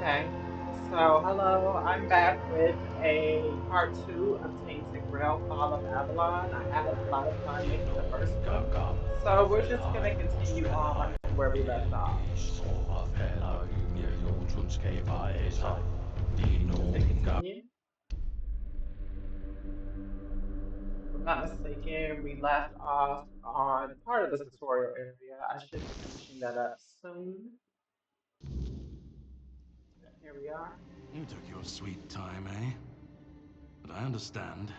Okay. So, hello, I'm back with a part two of Tainted Grail Fall of Avalon. I had a lot of fun making the first one. So, we're just going to continue on from where we left off. Let's hit continue. If I'm not mistaken, we left off on part of the tutorial area. I should be finishing that up soon. Here we are. You took your sweet time, eh? But I understand.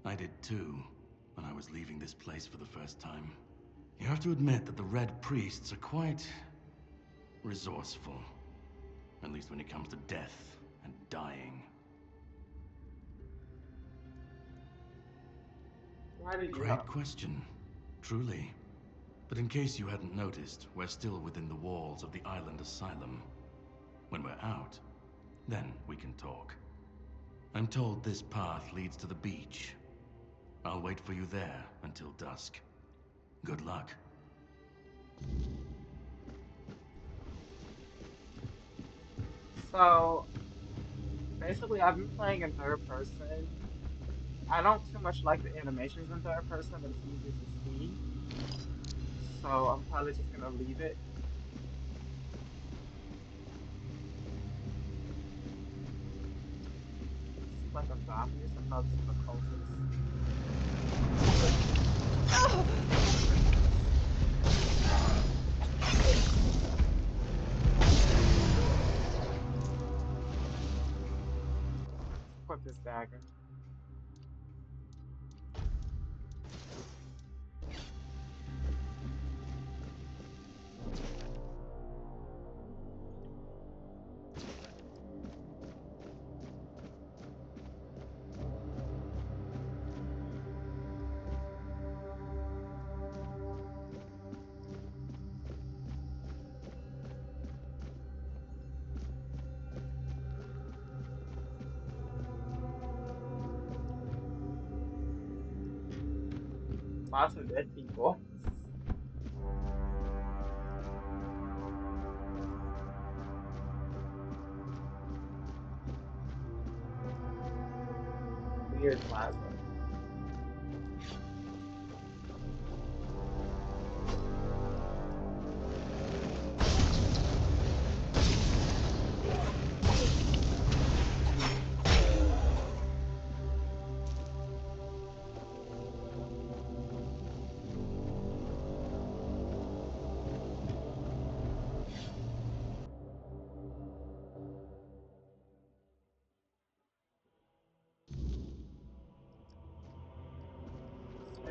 I did too, when I was leaving this place for the first time. You have to admit that the Red Priests are quite resourceful. At least when it comes to death and dying. Why did you Great help? question, truly. But in case you hadn't noticed, we're still within the walls of the island asylum. When we're out, then we can talk. I'm told this path leads to the beach. I'll wait for you there until dusk. Good luck. So, basically, I've been playing in third person. I don't too much like the animations in third person, but it's easier to see. So I'm probably just gonna leave it. This is like a zombie or something. Oh, this is a cultist. Put this dagger. Lots of dead people. Weird plaza.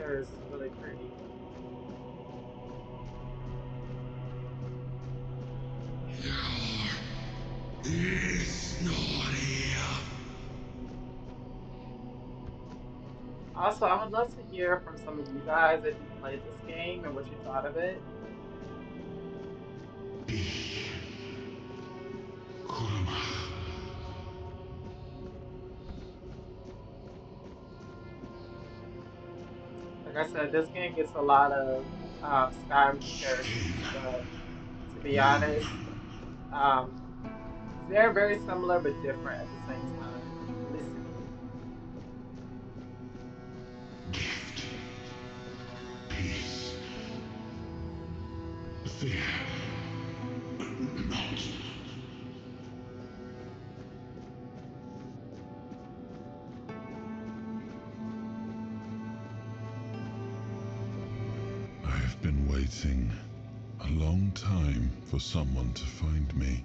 This is really pretty. Is not here. Also, I would love to hear from some of you guys if you played this game and what you thought of it. Be Kurma. Like I said, this game gets a lot of Skyrim comparisons, Shkena. but to be honest, Uman. um, they're very similar but different at the same time. Listen. Gift. Peace. Fear. Not. I have been waiting a long time for someone to find me.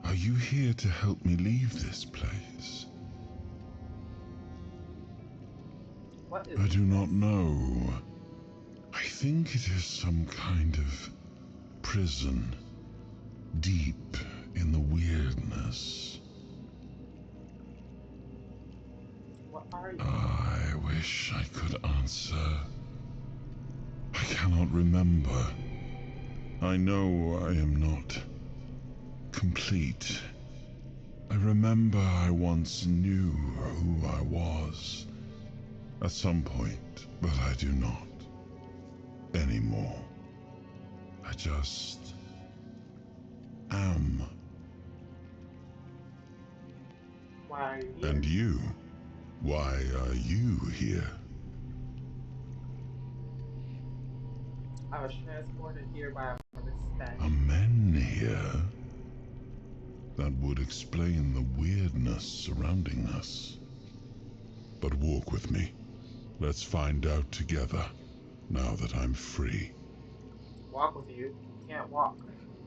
Are you here to help me leave this place? What is I do not this? know. I think it is some kind of prison deep in the weirdness. What are you? I wish I could answer. I cannot remember. I know I am not complete. I remember I once knew who I was at some point, but I do not anymore. I just am Why are you here? And you? Why are you here? I was transported here by a mistake. Are men here? That would explain the weirdness surrounding us. But walk with me. Let's find out together, now that I'm free. Walk with you? You can't walk.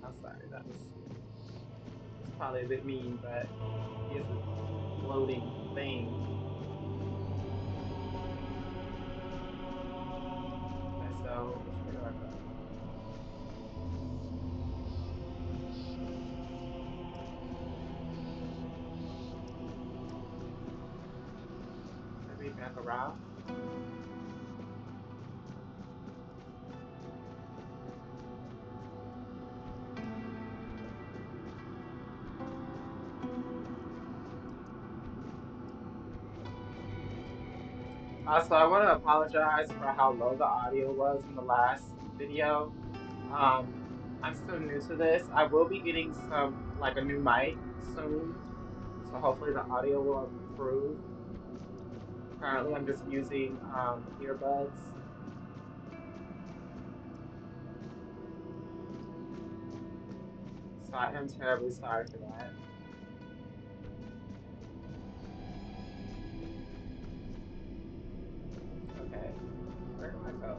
I'm sorry, that's probably a bit mean, but he is a floating thing. Okay, so which way do I go? Maybe back around? Also, I want to apologize for how low the audio was in the last video. Um, I'm still new to this. I will be getting like a new mic soon, so hopefully the audio will improve. Currently, I'm just using earbuds. So I am terribly sorry for that. Okay, where do I go?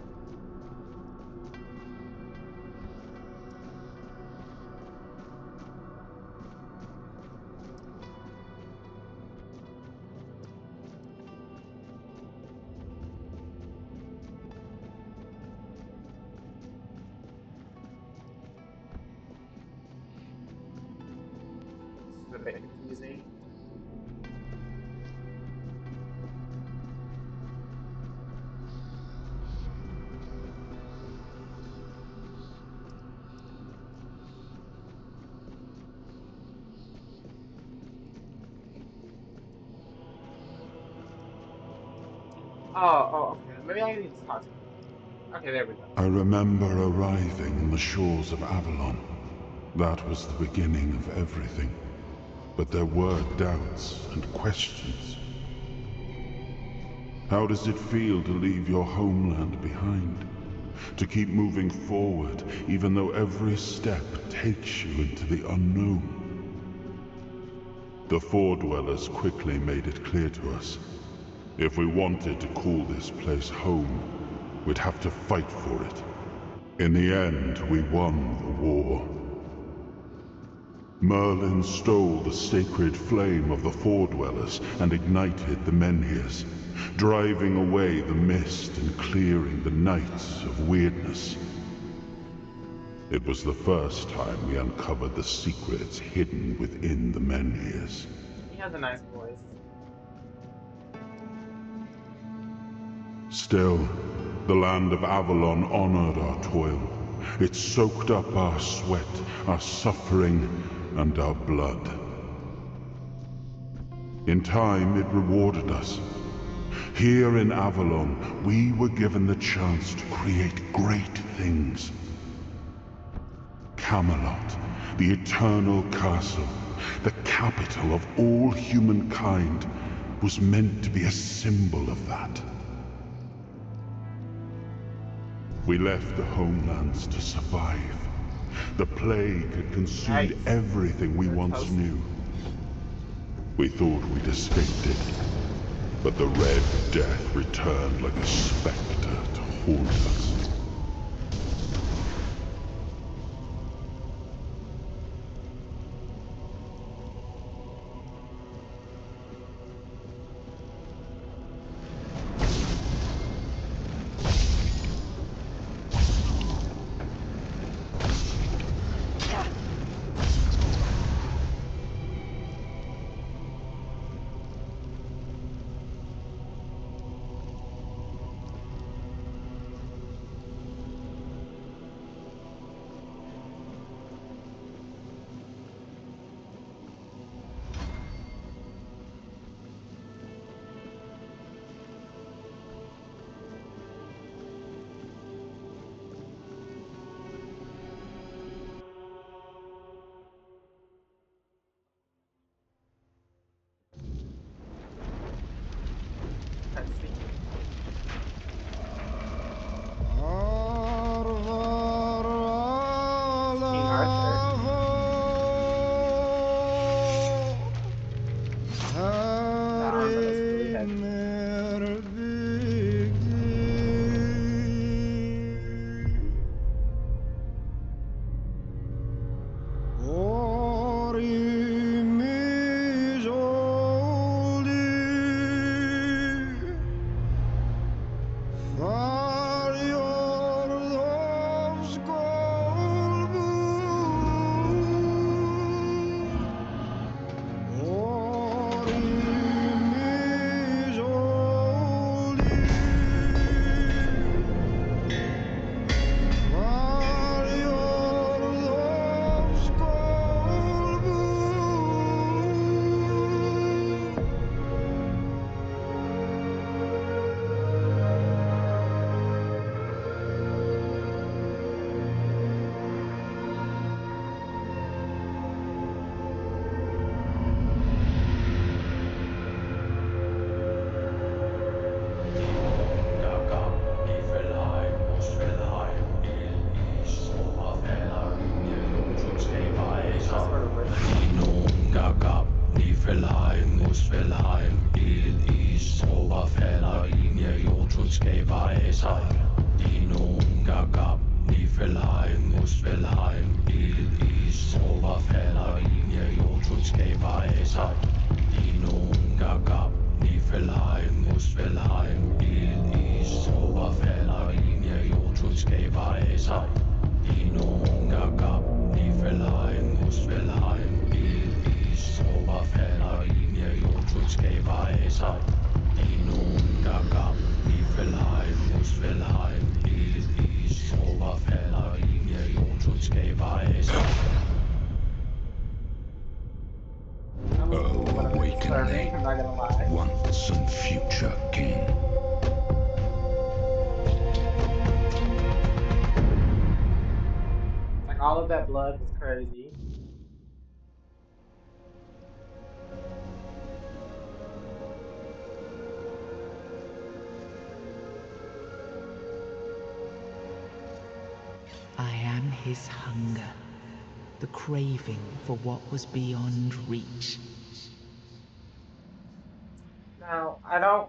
This is a bit confusing. Okay. Maybe I need to talk to him. Okay, there we go. I remember arriving on the shores of Avalon. That was the beginning of everything. But there were doubts and questions. How does it feel to leave your homeland behind? To keep moving forward, even though every step takes you into the unknown? The Four-Dwellers quickly made it clear to us. If we wanted to call this place home, we'd have to fight for it. In the end, we won the war. Merlin stole the sacred flame of the Four-Dwellers and ignited the Menhirs, driving away the mist and clearing the nights of weirdness. It was the first time we uncovered the secrets hidden within the Menhirs. He has a nice voice. Still, the land of Avalon honored our toil. It soaked up our sweat, our suffering, and our blood. In time, it rewarded us. Here in Avalon, we were given the chance to create great things. Camelot, the eternal castle, the capital of all humankind, was meant to be a symbol of that. We left the homelands to survive. The plague had consumed Yikes. everything we They're once toasted. knew. We thought we'd escaped it, but the Red Death returned like a specter to haunt us. Muspelheim. Ild, is, overfalder linje, jordskab af sig. Dino, gagab, Niflheim, Muspelheim. Ild, is, overfalder linje, jordskab af sig. Dino, gagab, Niflheim, Muspelheim. Ild, is, overfalder linje, jordskab af sig. Dino, gagab, Niflheim, Muspelheim. Ild, is, overfalder linje, jordskab af sig. Dino, gagab, Niflheim, Muspelheim. Ild, is, overfalder linje, jordskab af sig. That was a little bit disturbing, I'm not gonna lie. Once and future king. Like all of that blood was crazy. I am his hunger, the craving for what was beyond reach. Now, I don't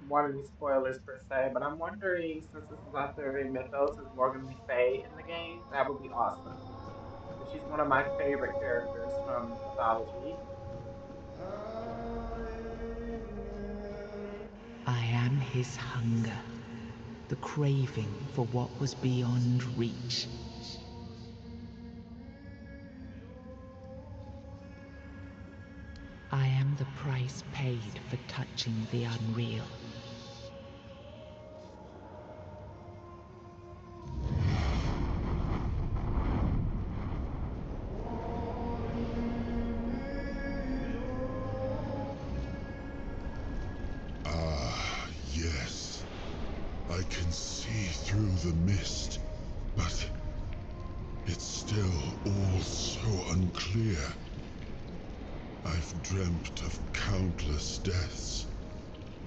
want any spoilers per se, but I'm wondering since this is after a Mythos, is Morgan Le Fay in the game? That would be awesome. Because she's one of my favorite characters from mythology. I am his hunger, the craving for what was beyond reach. I am the price paid for touching the unreal. Ah, yes. I can see through the mist, but it's still all so unclear. I've dreamt of countless deaths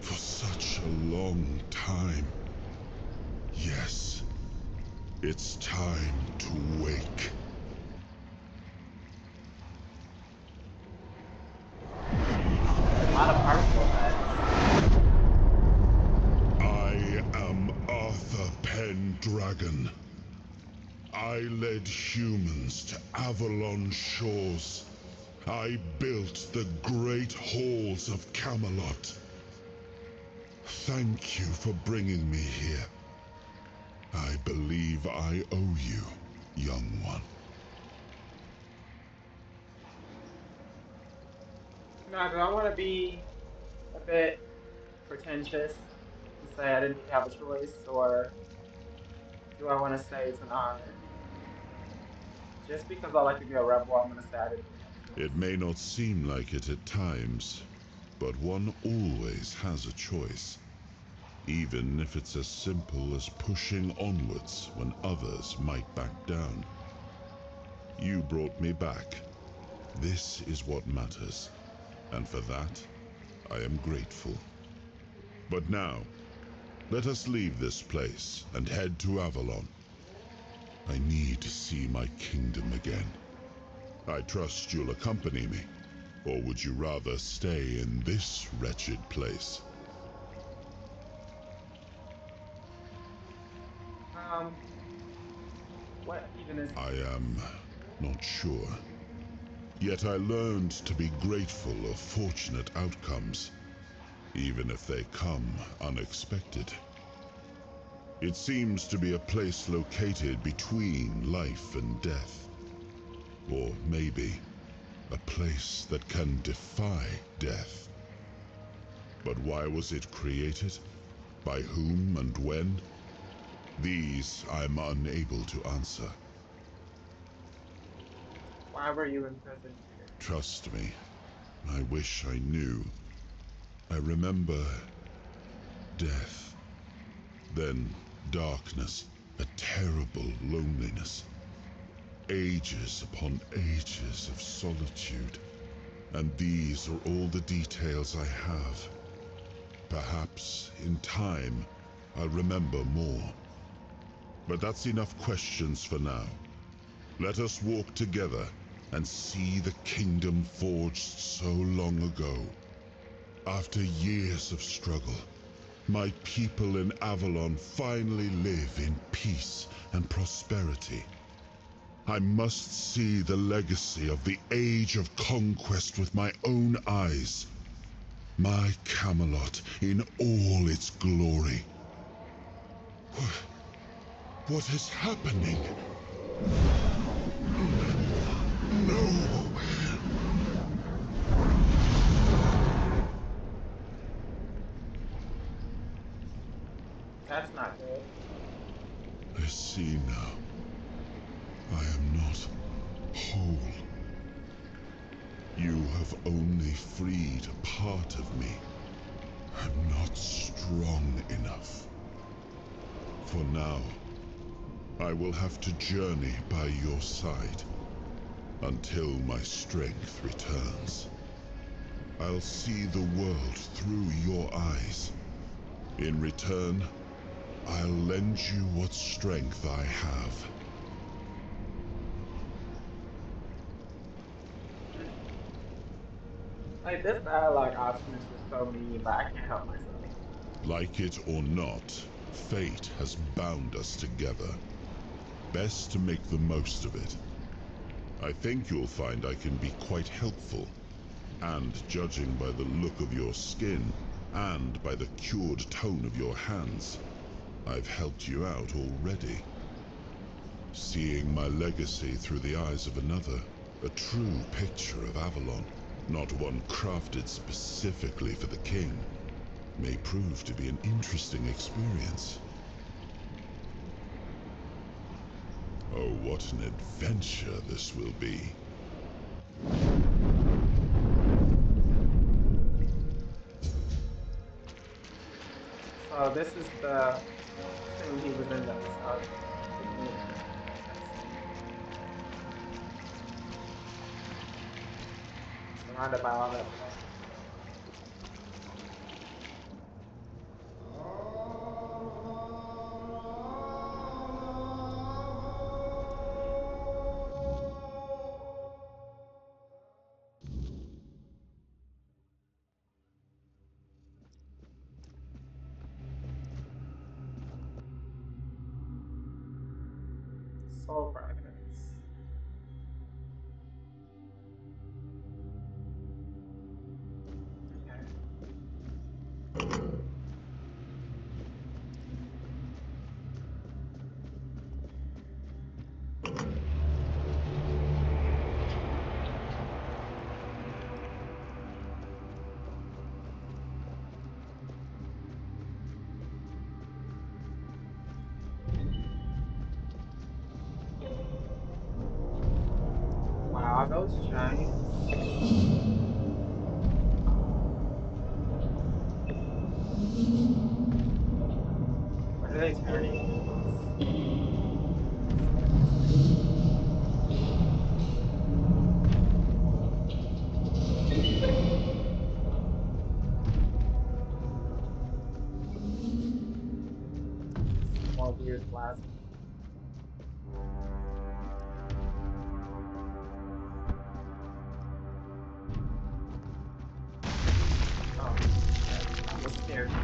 for such a long time. Yes, it's time to wake. A lot of particle effects. I am Arthur Pendragon. I led humans to Avalon shores. I built the great halls of Camelot. Thank you for bringing me here. I believe I owe you, young one. Now, do I want to be a bit pretentious and say I didn't have a choice, or do I want to say it's an honor? Just because I like to be a rebel, I'm going to say I didn't really have a choice. It may not seem like it at times, but one always has a choice. Even if it's as simple as pushing onwards when others might back down. You brought me back. This is what matters, and for that, I am grateful. But now, let us leave this place and head to Avalon. I need to see my kingdom again. I trust you'll accompany me, or would you rather stay in this wretched place? What even is... I am not sure. Yet I learned to be grateful of fortunate outcomes, even if they come unexpected. It seems to be a place located between life and death. Or maybe a place that can defy death. But why was it created? By whom and when? These I'm unable to answer. Why were you imprisoned here? Trust me, I wish I knew. I remember death, then darkness, a terrible loneliness. Ages upon ages of solitude. And these are all the details I have. Perhaps, in time, I'll remember more. But that's enough questions for now. Let us walk together and see the kingdom forged so long ago. After years of struggle, my people in Avalon finally live in peace and prosperity. I must see the legacy of the Age of Conquest with my own eyes. My Camelot in all its glory. What is happening? No! That's not good. I see now. I am not whole. You have only freed a part of me. I'm not strong enough. For now, I will have to journey by your side until my strength returns. I'll see the world through your eyes. In return, I'll lend you what strength I have. Like, this dialogue option is just so mean, but I can't help myself. Like it or not, fate has bound us together. Best to make the most of it. I think you'll find I can be quite helpful. And judging by the look of your skin, and by the cured tone of your hands, I've helped you out already. Seeing my legacy through the eyes of another, a true picture of Avalon, not one crafted specifically for the king, may prove to be an interesting experience. Oh, what an adventure this will be. So this is the tomb he was in the beginning. Surrounded by all that blood. Soul fragments. Okay. Wow, those giants. What are they turning some more weird plasma. Oh, I almost scared me.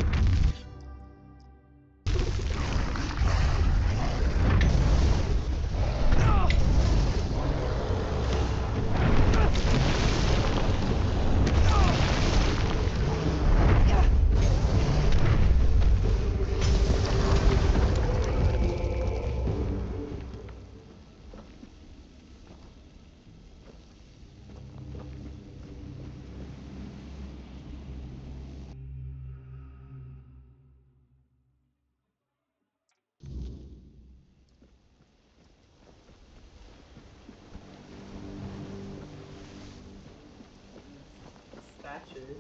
Statue.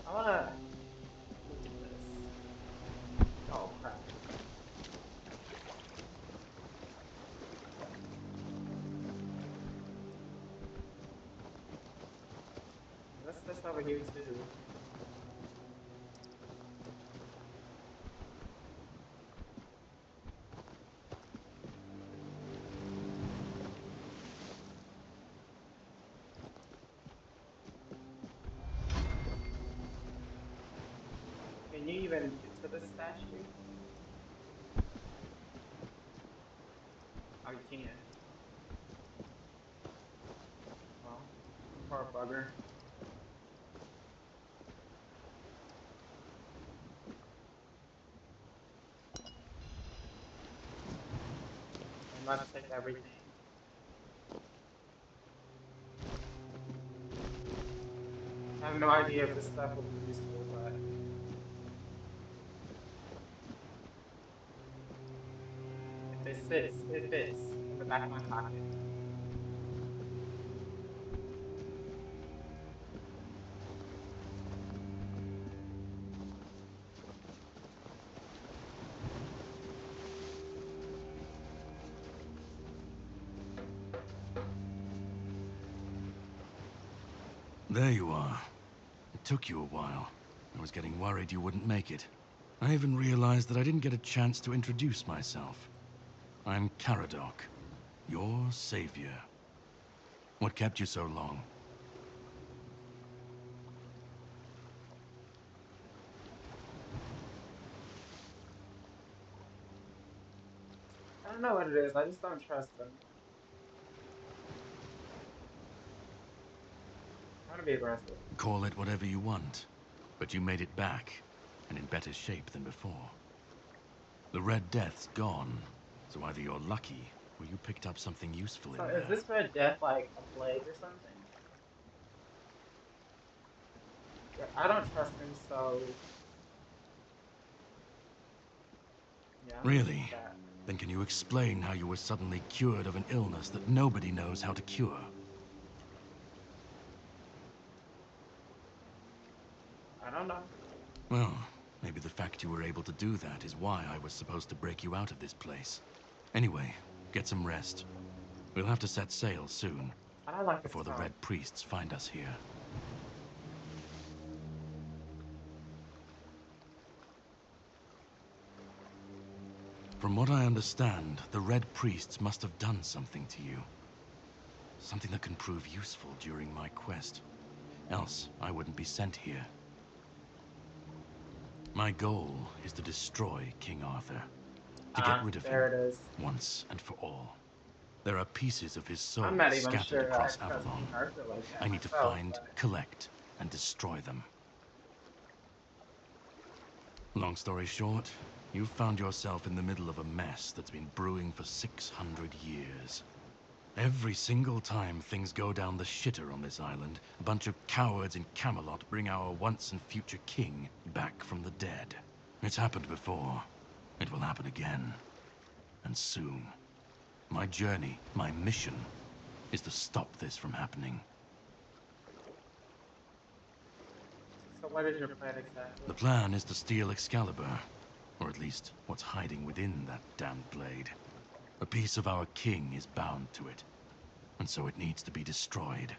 I wanna look at this. Oh crap. What's this over here too? Can you even get to the statue? Oh, you can. Oh, poor bugger. They must take everything. I have no idea if this stuff will be useful, but if it fits, it fits in the back of my pocket. There you are. It took you a while. I was getting worried you wouldn't make it. I even realized that I didn't get a chance to introduce myself. I'm Caradoc, your savior. What kept you so long? I don't know what it is. I just don't trust them. I'm gonna be aggressive. Call it whatever you want, but you made it back, and in better shape than before. The Red Death's gone, so either you're lucky, or you picked up something useful So in is there. this Red Death like a plague or something? Yeah, I don't trust him, so yeah, I'm gonna take Really? that. Then can you explain how you were suddenly cured of an illness that nobody knows how to cure? I don't know. Well, maybe the fact you were able to do that is why I was supposed to break you out of this place. Anyway, get some rest. We'll have to set sail soon, I don't like his before the tone. Red Priests find us here. From what I understand, the Red Priests must have done something to you. Something that can prove useful during my quest. Else, I wouldn't be sent here. My goal is to destroy King Arthur. To get Ah, rid of him, there it is. once and for all. There are pieces of his soul I'm not even scattered sure I across trust Avalon. King Arthur like that I need to myself, find, but collect, and destroy them. Long story short, you've found yourself in the middle of a mess that's been brewing for 600 years. Every single time things go down the shitter on this island, a bunch of cowards in Camelot bring our once and future king back from the dead. It's happened before. It will happen again. And soon. My journey, my mission, is to stop this from happening. so what is your plan exactly? The plan is to steal Excalibur, or at least what's hiding within that damned blade. A piece of our king is bound to it, and so it needs to be destroyed.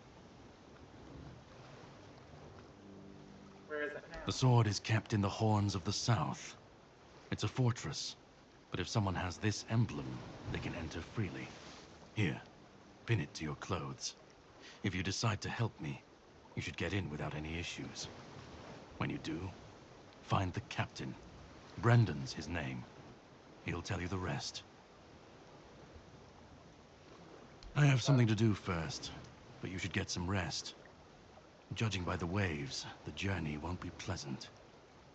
Where is it The now? sword is kept in the Horns of the South. It's a fortress, but if someone has this emblem, they can enter freely. Here, pin it to your clothes. If you decide to help me, you should get in without any issues. When you do, find the captain. Brendan's his name. He'll tell you the rest. I have something to do first, but you should get some rest. Judging by the waves, the journey won't be pleasant.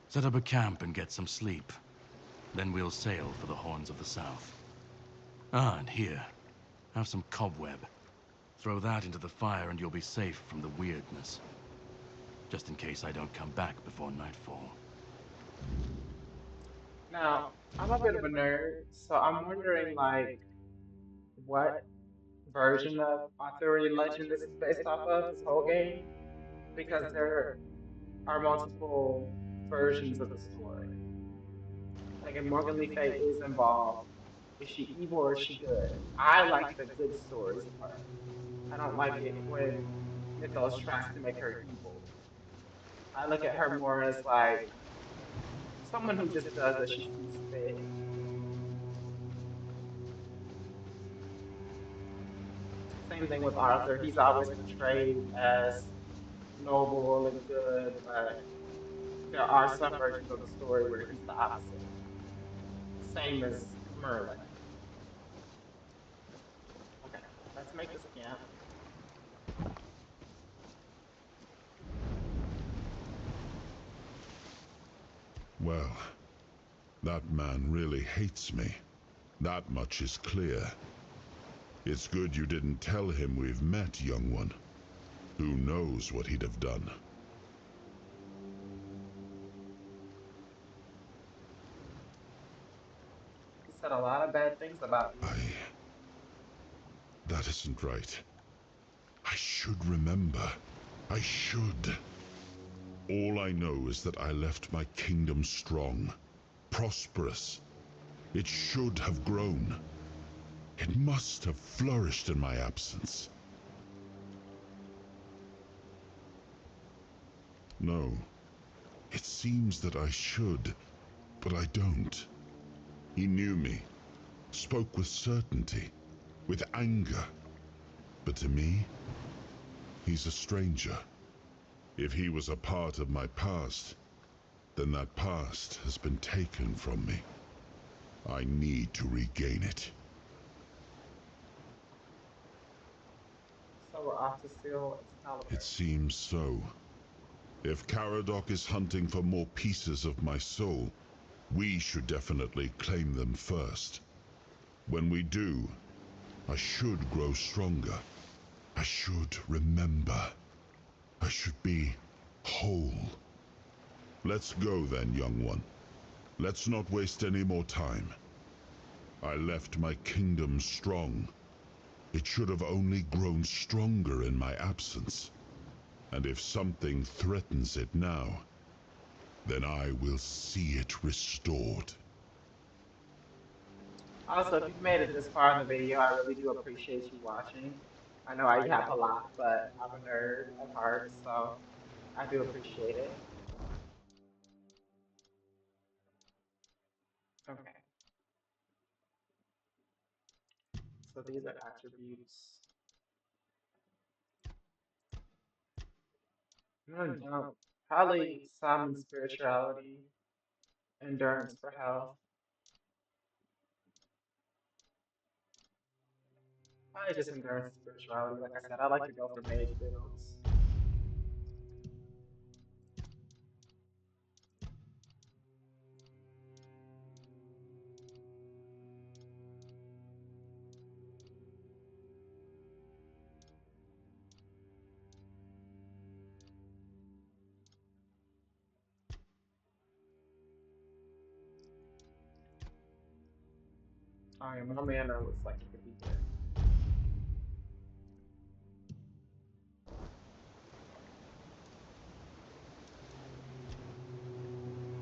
Set up a camp and get some sleep. Then we'll sail for the Horns of the South. Ah, and here, have some cobweb. Throw that into the fire and you'll be safe from the weirdness. Just in case I don't come back before nightfall. Now, I'm a bit of a nerd, so I'm wondering like what version of Arthurian legend this is based off of, this whole game, because there are multiple versions of the story. Like if Morgan Le Fay is involved, is she evil or is she good? I like the good stories of her. I don't like it when Mythos tries to make her evil. I look at her more as like someone who just does as she sees fit. Same thing with Arthur. He's always portrayed as noble and good, but There are some versions of the story where he's the opposite, same as Merlin. Okay, let's make this camp. Well, that man really hates me. That much is clear. It's good you didn't tell him we've met, young one. Who knows what he'd have done? He said a lot of bad things about you. That isn't right. I should remember. I should. All I know is that I left my kingdom strong, prosperous. It should have grown. It must have flourished in my absence. No. It seems that I should, but I don't. He knew me, spoke with certainty, with anger. But to me, he's a stranger. If he was a part of my past, then that past has been taken from me. I need to regain it. So we're off to steal Excalibur. It seems so. If Caradoc is hunting for more pieces of my soul, we should definitely claim them first. When we do, I should grow stronger. I should remember. I should be whole. Let's go then, young one. Let's not waste any more time. I left my kingdom strong. It should have only grown stronger in my absence. And if something threatens it now, then I will see it restored. Also, if you've made it this far in the video, I really do appreciate you watching. I know I yap a lot, but I'm a nerd at heart, so I do appreciate it. Okay. So these are attributes. I'm gonna jump probably some spirituality, endurance for health. Probably just endurance and spirituality. Like I said, I like to go for mage builds. Oh yeah, my mana looks like it could be good.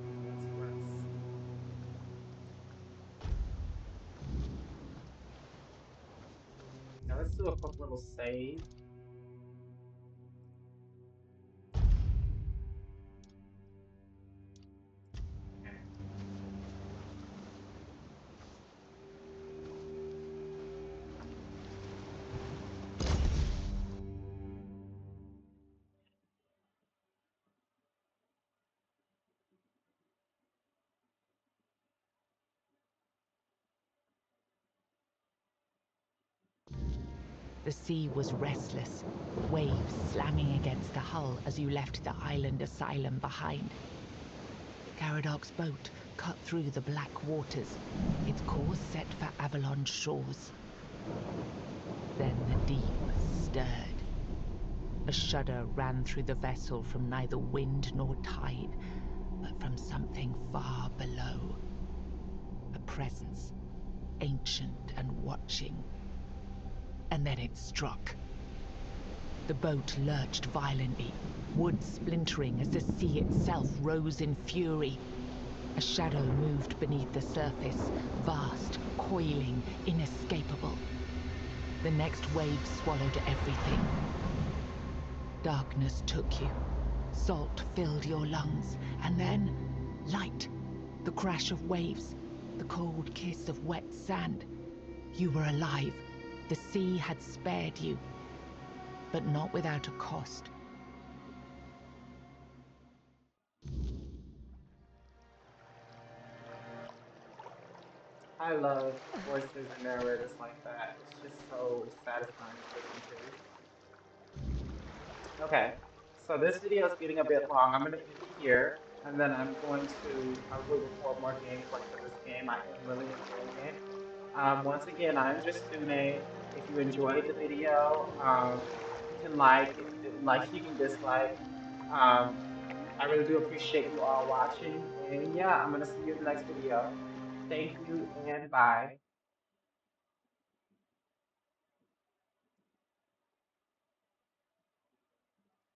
Okay, let's rest. Now let's do a quick little save. Okay. The sea was restless, waves slamming against the hull as you left the island asylum behind. Caradoc's boat cut through the black waters, its course set for Avalon's shores. Then the deep stirred. A shudder ran through the vessel from neither wind nor tide, but from something far below. A presence, ancient and watching. And then it struck. The boat lurched violently, wood splintering as the sea itself rose in fury. A shadow moved beneath the surface, vast, coiling, inescapable. The next wave swallowed everything. Darkness took you. Salt filled your lungs, and then light. The crash of waves, the cold kiss of wet sand. You were alive. The sea had spared you, but not without a cost. I love voices and narrators like that. It's just so satisfying to listen to. Okay, so this video is getting a bit long. I'm going to end it here, and then I will record more gameplay for this game. I am really enjoying it. Once again, I'm just Sune. If you enjoyed the video, you can like. If you didn't like, you can dislike. Um, I really do appreciate you all watching. And yeah, I'm going to see you in the next video. Thank you and bye.